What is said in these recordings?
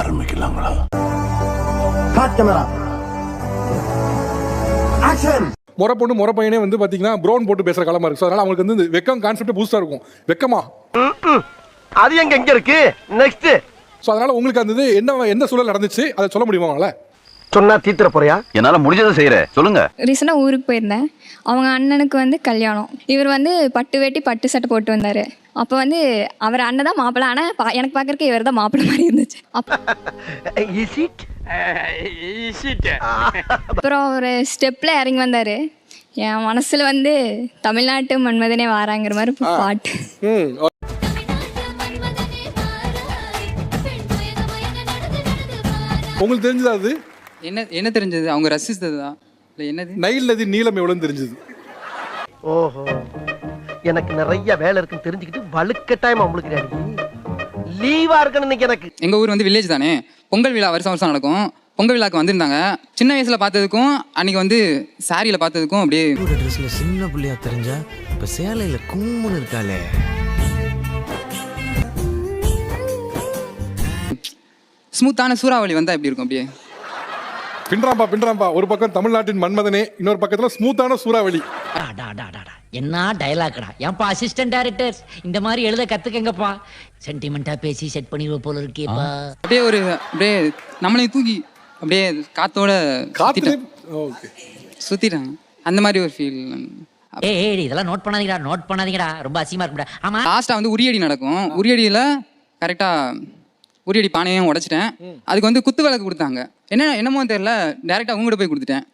ஆரம்பிக்கலாங்களா? முறை பொண்ணு முறை பையனே வந்து பாத்தீங்கன்னா ப்ரௌன் போட்டு பேசுற காலமா இருக்கு. அதனால அவங்களுக்கு வந்து வெக்கம் கான்செப்ட் புதுசா இருக்கும். வெக்கமா அது எங்க இருக்கு நெக்ஸ்ட். சோ அதனால உங்களுக்கு அந்த என்ன சூழல் நடந்துச்சு அதை சொல்ல முடியுமா உங்களால? சொன்னா தீத்துற போறியா? என்னால முடிஞ்சதை செய்யறேன், சொல்லுங்க. ரீசெண்டாக ஊருக்கு போயிருந்தேன். அவங்க அண்ணனுக்கு வந்து கல்யாணம். இவர் வந்து பட்டு வேட்டி பட்டு சட்டை போட்டு வந்தார். அப்போ வந்து அவர் அண்ணன் தான் மாப்பிள்ளை. ஆனால் எனக்கு பார்க்குறக்கு இவர் தான் மாப்பிள்ளை மாதிரி இருந்துச்சு. அப்புறம் ஒரு ஸ்டெப்பில் இறங்கி வந்தார். என் மனசில் வந்து தமிழ்நாட்டு மன்மதனே வாராங்கிற மாதிரி பாட்டு. உங்களுக்கு தெரிஞ்சது அது என்ன தெரிஞ்சது? அவங்க ரசிச்சதா இல்லை என்னது? நைல் நதி நீளம் எவ்வளோன்னு தெரிஞ்சது. ஓஹோ, எனக்கு நிறைய வேலை இருக்குன்னு தெரிஞ்சுக்கிட்டு வலுக்கட்டாயமா முழுக்கிறாரு. லீவா இருக்கணும் எனக்கு. எங்கள் ஊர் வந்து வில்லேஜ் தானே. பொங்கல் விழா வருஷம் வருஷம் நடக்கும். பொங்கல் விழாக்கு வந்திருந்தாங்க. சின்ன வயசில் பார்த்ததுக்கும் அன்றைக்கி வந்து சாரியில் பார்த்ததுக்கும் அப்படியே ட்ரெஸ்ஸில் சின்ன பிள்ளையா தெரிஞ்சா இப்போ சேலையில் கும்முன்னு இருக்காளே. ஸ்மூத்தான சூறாவளி வந்தால் எப்படி இருக்கும்? அப்படியே பின்றாம்பா. ஒரு பக்கம் தமிழ்நாட்டின் மன்மதனே, இன்னொரு பக்கத்துல ஸ்மூத்தான சூறாவளி. என்ன டயலாக்டா? ஏன்பா அசிஸ்டன்ட் டைரக்டர் இந்த மாதிரி எழுத கத்துக்கங்கப்பா. சென்டிமெண்டா பேசி செட் பண்ணிடுவ போல இருக்கேப்பா. அப்படியே நம்மளையும் தூக்கி அப்படியே காத்தோட சுத்திட்டாங்க. அந்த மாதிரி ஒரு ஃபீல். ஏய் இதெல்லாம் நோட் பண்ணாதீங்கடா ரொம்ப அசிங்கமா இருக்குடா. ஆமா, லாஸ்ட்டாக வந்து உரியடி நடக்கும். உரியடியில் கரெக்டாக உரியடி பானையும் உடைச்சிட்டேன். அதுக்கு வந்து குத்து விளக்கு கொடுத்தாங்க. என்னமோ தெரியல, டேரெக்டாக உங்ககிட்ட போய் கொடுத்துட்டேன்.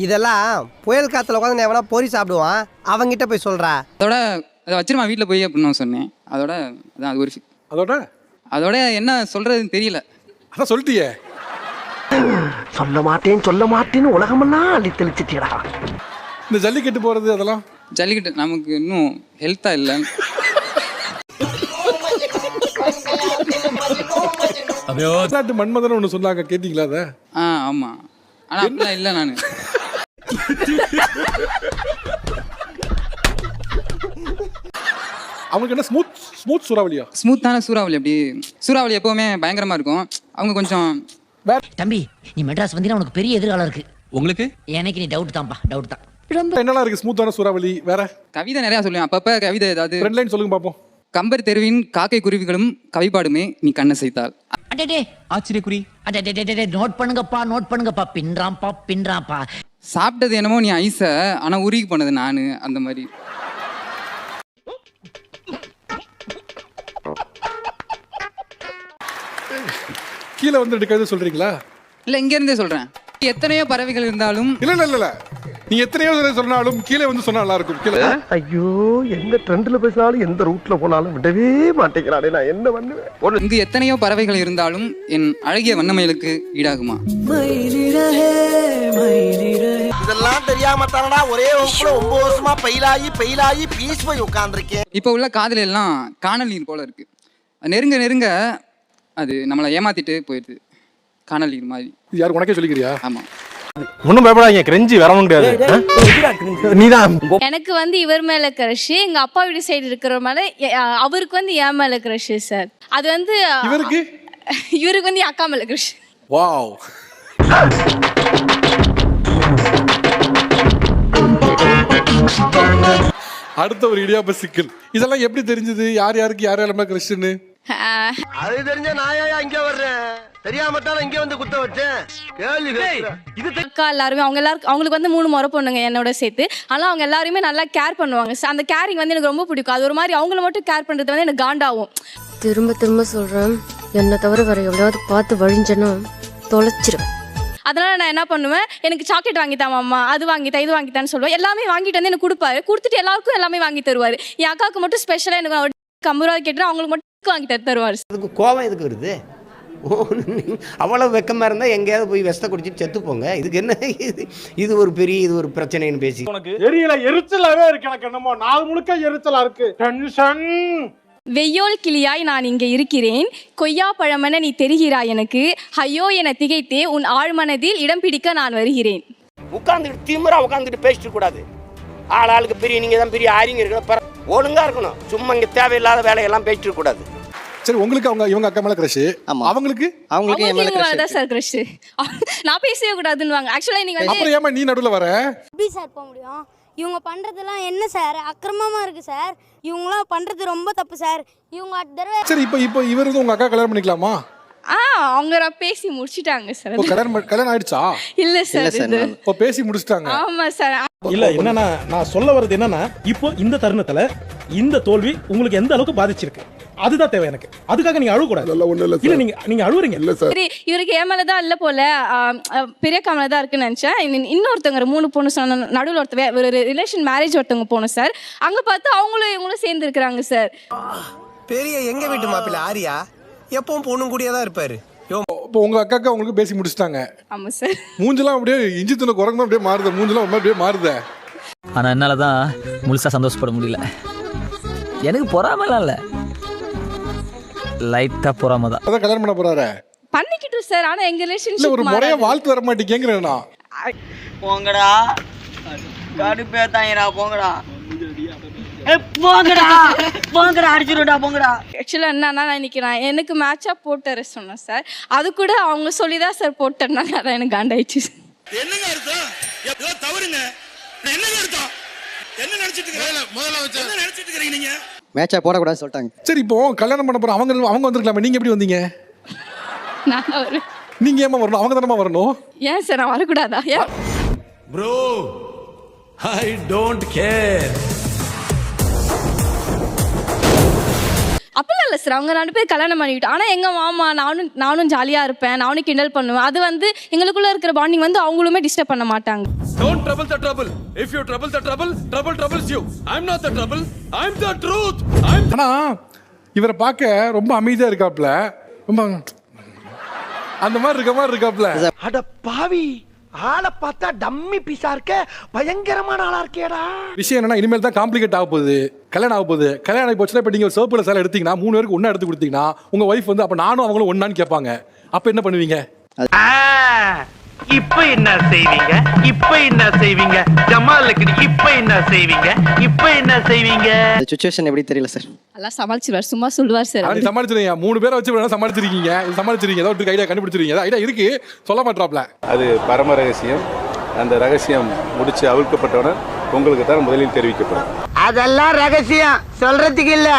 இதெல்லாம் புயல் காத்துல உட்காந்து எவனா பொறி சாப்பிடுவான், அவங்கிட்ட போய் சொல்றா. அதை வச்சிருமா வீட்டில் போய் அப்படின்னு நான் சொன்னேன். அதான் அது ஒரு அதோட என்ன சொல்றதுன்னு தெரியல. அதான் சொல்லிட்டியே. சொல்ல மாட்டேன்னு உலகமெல்லாம் அள்ளி தெளிச்சிட்டியடா. இந்த ஜல்லிக்கட்டு போறது அதெல்லாம் ஜல்லிக்கட்டு நமக்கு இன்னும் ஹெல்த்தா இல்லை. தமிழ்நாட்டு மன்மதன் ஒன்று சொன்னாங்க, கேட்டீங்களா அதை? ஆமா, ஆனா அப்படிலாம் இல்லை. நான் அவங்களுக்கு என்ன ஸ்மூத் சூறாவளியா? ஸ்மூத்தான சூறாவளி. அப்படி சூறாவளி எப்பவுமே பயங்கரமா இருக்கும். அவங்க கொஞ்சம் தம்பி நீ மெட்ராஸ் வந்தீங்கன்னா உனக்கு பெரிய எதிர்காலம் இருக்கு. உங்களுக்கு எனக்கு நீ டவுட் தான். என்னெல்லாம் இருக்கு ஸ்மூத்தான சூறாவளி? வேற கவிதை நிறைய சொல்லுவேன். அப்பப்ப கவிதை ஏதாவது 2 லைன் சொல்லுங்க பாப்போம். கம்பர் தெருவின் காக்கை குருவிகளும் கவிப்பாடுமே நீ கண்ணை செய்தால். ஆச்சரியக்குறி. நோட் பண்ணுங்கப்பா. பின்றாம்பா. சாப்பிட்டது என்னமோ நீ ஐச, ஆனா உருகி போனது நானு. அந்த மாதிரி கீழே வந்து எடுக்கிறது சொல்றீங்களா? இல்ல, இங்க இருந்தே சொல்றேன். எத்தனையோ பறவைகள் இருந்தாலும் இல்ல நீ எத்தனையோ சொன்னாலும் கீழே வந்து சொன்னா நல்லா இருக்கும். கீழே ஐயோ, எந்த ட்ரெண்ட்ல பேசினாலும் எந்த ரூட்ல போனாலும் விடவே மாட்டேங்கிறானே, நான் என்ன பண்ணுவேன்? இங்கு எத்தனையோ பறவைகள் இருந்தாலும் என் அழகிய வண்ணமயிலுக்கு ஈடாகுமா? இதெல்லாம் தெரியாம தானடா ஒரே வகுப்புல 9 வருஷமா பெயிலாயி பீஸ் போய் உட்கார்ந்திருக்கேன். இப்ப உள்ள காதல் எல்லாம் காணல் நீர் போல இருக்கு. நெருங்க அது நம்மளை ஏமாத்திட்டு போயிடுது. காணல் நீர் மாதிரி. யார் உனக்கே சொல்லிக்கிறியா? ஆமா. ஒன்னும் பயப்படாதீங்க, கிரெஞ்சி வரவும் கிடையாது. நீதான். எனக்கு வந்து இவர் மேல கிரஷ், எங்க அப்பா வீடு சைடு இருக்கிற மேல அவருக்கு வந்து என் மேல கிரஷ் சார். அது வந்து இவருக்கு வந்து அக்கா மேல கிரஷ். வாவ். அடுத்த ஒரு இடியாப்ப சிக்கல். இதெல்லாம் எப்படி தெரிஞ்சது? யாருக்கு யாரெல்லாம் கிரஷ்னு? அது தெரிஞ்ச நாயா இங்க வர்றேன், தெரியாமட்டால இங்க வந்து குத்த வச்சேன். அக்கா எல்லாருமே அவங்களுக்கு வந்து 3 முறை பொண்ணுங்க என்னோட சேர்த்து. ஆனால் அவங்க எல்லாருமே நல்லா கேர் பண்ணுவாங்க. அந்த கேரிங் வந்து எனக்கு ரொம்ப பிடிக்கும். அது ஒரு மாதிரி அவங்கள மட்டும் கேர் பண்றது வந்து எனக்கு காண்டாகும். திரும்ப சொல்றேன், என்னை தவிர வேற எவ்வளவு பார்த்து வழிஞ்சனா தொலைச்சிரும். அதனால நான் என்ன பண்ணுவேன், எனக்கு சாக்லேட் வாங்கித்தான் அம்மா, அது வாங்கித்தான் இது வாங்கித்தான்னு சொல்லுவேன். எல்லாமே வாங்கிட்டு வந்து எனக்கு கொடுப்பாரு. கொடுத்துட்டு எல்லாருக்கும் எல்லாமே வாங்கி தருவாரு. என் அக்காவுக்கு மட்டும் ஸ்பெஷலாக எனக்கு 50 ரூபா கேட்டு அவங்களுக்கு மட்டும் வாங்கி தருவாரு. அதுக்கு கோவம் எதுக்கு வருது? அவ்வளவு வெக்கமா இருந்தா எங்கேயாவது போய் விஷத்தை குடிச்சிட்டு செத்து போங்க. இதுக்கு என்ன இது ஒரு பிரச்சனைன்னு பேசி உனக்கு தெரியல, எரிச்சலாவே இருக்கு. எனக்கு என்னமோ நாள் முழுக்க எரிச்சலா இருக்கு. டென்ஷன். வெய்யோல் கிளியாய் நான் இங்கே இருக்கிறேன், கொய்யா பழமென நீ தெரிகிறாய் எனக்கு, ஐயோ என திகைத்தே உன் ஆழ்மனதில் இடம் பிடிக்க நான் வருகிறேன். உட்கார்ந்துட்டு திமிரா உட்கார்ந்துட்டு பேசிட்டு கூடாது. ஆளுக்கு பெரிய நீங்க தான் பெரிய ஆரிங்க இருக்கணும், ஒழுங்கா இருக்கணும். சும்மா இங்க தேவையில்லாத வேலையெல்லாம் பேசிட்டு கூடாது. சரி உங்களுக்கு அவங்க இவங்க அக்கா மேல கிரஷ், அவங்களுக்கு அவங்களுக்கு இவங்க மேலதான் சார் கிரஷ். நான் பேசவே கூடாதுன்னு ஆக்சுவலா நீங்க வந்து அப்புறம் ஏமா நீ நடுவுல வர? எப்படி சார் போக முடியும்? இவங்க பண்றதெல்லாம் என்ன சார் அக்கிரமமா இருக்கு சார். இவங்களாம் பண்றது ரொம்ப தப்பு சார். இவங்க அடுத்த தடவை சரி இப்போ இவர் வந்து உங்க அக்கா கல்யாணம் பண்ணிக்கலாமா? அவங்க பேசி முடிச்சிட்டாங்க சார். கல்யாணம் ஆயிடுச்சா? இல்ல சார் இது பேசி முடிச்சிட்டாங்க. ஆமா சார். இல்ல என்னன்னா நான் சொல்ல வர்றது என்னன்னா இப்போ இந்த தருணத்துல இந்த தோல்வி உங்களுக்கு எந்த அளவுக்கு பாதிச்சிருக்கு அதுதான் தேவை எனக்கு. அதுக்காக நீங்க அழுவ கூடாது. இல்ல நீங்க அழுவுறீங்க. இல்ல சார் சரி இவருக்கு ஏமலதான் இல்ல போல பெரிய காமல தான் இருக்குன்னு நினைச்சேன். இன்னொருத்தவங்க 3 பொண்ணு சொன்ன நடுவில் ஒருத்தவங்க ஒரு ரிலேஷன் மேரேஜ் ஒருத்தவங்க போனோம் சார். அங்க பார்த்து அவங்களும் இவங்களும் சேர்ந்து இருக்கிறாங்க சார். பெரிய எங்க வீட்டு மாப்பிள்ள ஆரியா எப்பவும் பொண்ணும் கூடியே தான் இருப்பாரு. இப்போ உங்க அக்காக்கு அவங்களுக்கு பேசி முடிச்சிட்டாங்க. ஆமா சார். மூஞ்செல்லாம் அப்படியே இஞ்சி துணை குரங்கு அப்படியே மாறுது. மூஞ்செல்லாம் அப்படியே மாறுது. ஆனா என்னாலதான் முழுசா சந்தோஷப்பட முடியல. எனக்கு பொறாமலாம் இல்ல, லைட்டா பொறாம தான். அதான் கல்யாணம் பண்ண போறாரு. பண்ணிக்கிட்டு சார். ஆனா எங்க இல்ல ரிலேஷன்ஷிப் ஒரு முறையா வாழ்த்து வர மாட்டேங்கிறேன்னா போங்கடா கடுப்பேத்தாங்கடா போங்கடா போங்கடா அடிச்சுடா போங்கடா. ஆக்சுவலா என்னன்னா நான் இன்னைக்கு எனக்கு மேட்சா போட்டு சொன்னேன் சார். அது கூட அவங்க சொல்லிதான் சார் போட்டேன்னாங்க. அதான் எனக்கு காண்டாயிடுச்சு. என்னங்க அர்த்தம்? ஏதோ தவறுங்க. என்னங்க அர்த்தம்? என்ன நினைச்சிட்டு இருக்கீங்க? முதல்ல வச்சு என்ன நினைச்சிட்டு இருக்கீங்க நீங்க? மேட்சா போடக்கூடாதுன்னு சொல்லிட்டாங்க. சரி இப்போ கல்யாணம் பண்ண போற அவங்க வந்திருக்கலாமே, நீங்க எப்படி வந்தீங்க? நான் நீங்க ஏமா வரணும்? அவங்க தானமா வரணும். ஏன் சார் நான் வரக்கூடாதா? Bro I don't care. அப்பெல்லாம் இல்லை சார். அவங்க 2 பேர் கல்யாணம் பண்ணிக்கிட்டோம். ஆனால் எங்கள் மாமா நானும் ஜாலியாக இருப்பேன், நானும் கிண்டல் பண்ணுவேன். அது வந்து எங்களுக்குள்ளே இருக்கிற பாண்டிங் வந்து அவங்களுமே டிஸ்டர்ப் பண்ண மாட்டாங்க. Don't trouble the trouble. If you trouble the trouble, trouble troubles you. I'm not the trouble. I'm the truth. ஆனா இவரை பார்க்க ரொம்ப அமைதியா இருக்காப்ல, ரொம்ப அந்த மாதிரி இருக்காப்ல. அட பாவி, ஆளை பார்த்தா டம்மி பீஸா இருக்க, பயங்கரமான ஆளா இருக்கேடா. விஷயம் என்னன்னா இனிமேல் தான் காம்ப்ளிகேட் ஆக போகுது. கல்யாணம் ஆக போகுது. கல்யாணம் ஆகி போச்சுன்னா இப்போ நீங்கள் ஒரு சிவப்புல சேலை எடுத்தீங்கன்னா 3 பேருக்கு ஒன்றா எடுத்து கொடுத்தீங்கன்னா உங்கள் ஒய்ஃப் வந்து அப்போ நானும் அவங்களும் ஒன்றான்னு கேட்பாங்க. அப்போ என்ன பண்ணுவீங்க? இப்ப என்ன செய்வீங்க? இப்ப என்ன செய்வீங்க? ஜமாலுக்கு இப்ப என்ன செய்வீங்க? இப்ப என்ன செய்வீங்க? இந்த சிச்சுவேஷன் எப்படி தெரியல சார். எல்லாம் சமாளிச்சிருவார், சும்மா சொல்லுவார் சார். அப்படி சமாளிச்சிருக்கீங்க. 3 பேரை வச்சு வேணா சமாளிச்சிருக்கீங்க. ஏதாவது ஐடியா கண்டுபிடிச்சிருக்கீங்க. ஐடியா இருக்கு, சொல்ல மாட்டாப்ல. அது பரம ரகசியம். அந்த ரகசியம் முடிச்சு அவிழ்க்கப்பட்டவுடன் உங்களுக்கு தான் முதலில் தெரிவிக்கப்படும். அதெல்லாம் ரகசியம் சொல்றதுக்கு இல்ல.